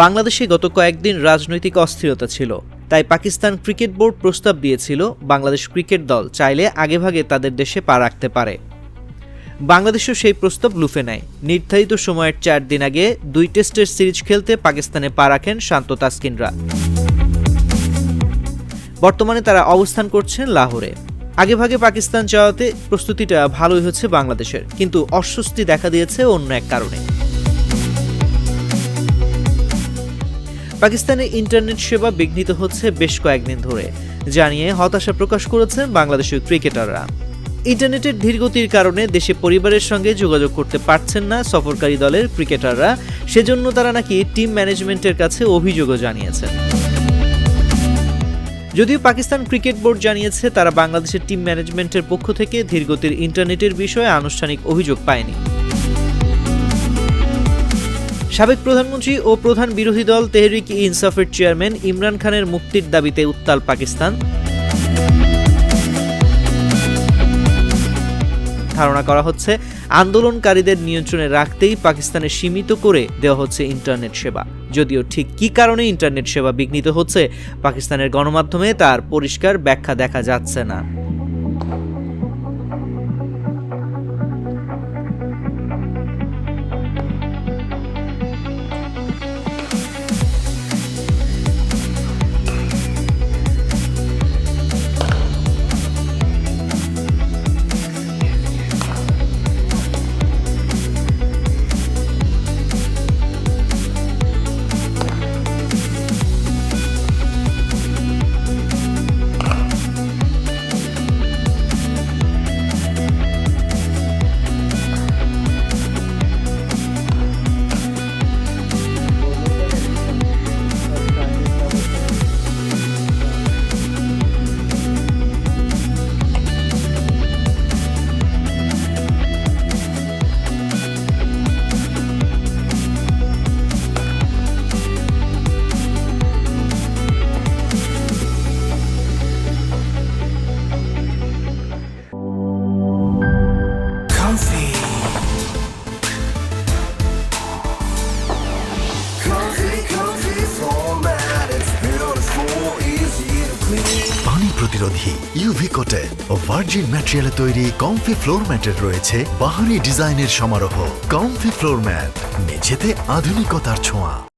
বাংলাদেশে গত কয়েকদিন রাজনৈতিক অস্থিরতা ছিল, তাই পাকিস্তান ক্রিকেট বোর্ড প্রস্তাব দিয়েছিল বাংলাদেশ ক্রিকেট দল চাইলে আগেভাগে তাদের দেশে পা রাখতে পারে। বাংলাদেশও সেই প্রস্তাব লুফে নেয়। নির্ধারিত সময়ের 4 দিন আগে 2 টেস্টের সিরিজ খেলতে পাকিস্তানে পা রাখেন শান্ত তাসকিনরা। বর্তমানে তারা অবস্থান করছেন লাহোরে। আগেভাগে পাকিস্তান যাওয়াতে প্রস্তুতিটা ভালোই হচ্ছে বাংলাদেশের, কিন্তু অস্বস্তি দেখা দিয়েছে অন্য এক কারণে। পাকিস্তানের ইন্টারনেট সেবা বিঘ্নিত হচ্ছে বেশ কয়েকদিন ধরে, জানিয়ে হতাশা প্রকাশ করেছেন বাংলাদেশের ক্রিকেটাররা। ইন্টারনেটের ধীরগতির কারণে দেশে পরিবারের সঙ্গে যোগাযোগ করতে পারছেন না সফরকারী দলের ক্রিকেটাররা, সেজন্য তারা নাকি টিম ম্যানেজমেন্টের কাছে অভিযোগও জানিয়েছেন। যদিও পাকিস্তান ক্রিকেট বোর্ড জানিয়েছে তারা বাংলাদেশের টিম ম্যানেজমেন্টের পক্ষ থেকে ধীরগতির ইন্টারনেটের বিষয়ে আনুষ্ঠানিক অভিযোগ পায়নি। সাবেক প্রধানমন্ত্রী ও প্রধান বিরোধী দল তেহরিক-ই-ইনসাফের চেয়ারম্যান ইমরান খানের মুক্তির দাবিতে উত্তাল পাকিস্তান। ধারণা করা হচ্ছে আন্দোলনকারীদের নিয়ন্ত্রণে রাখতেই পাকিস্তানে সীমিত করে দেওয়া হচ্ছে ইন্টারনেট সেবা। যদিও ঠিক কী কারণে ইন্টারনেট সেবা বিঘ্নিত হচ্ছে পাকিস্তানের গণমাধ্যমে তার পরিষ্কার ব্যাখ্যা দেখা যাচ্ছে না। পানি প্রতিরোধী ইউভি কোটেড ও ভার্জিন ম্যাটেরিয়ালে তৈরি কমফি ফ্লোর ম্যাটের রয়েছে বাহারি ডিজাইনের সমারোহ। কমফি ফ্লোর ম্যাট, মেঝেতে আধুনিকতার ছোঁয়া।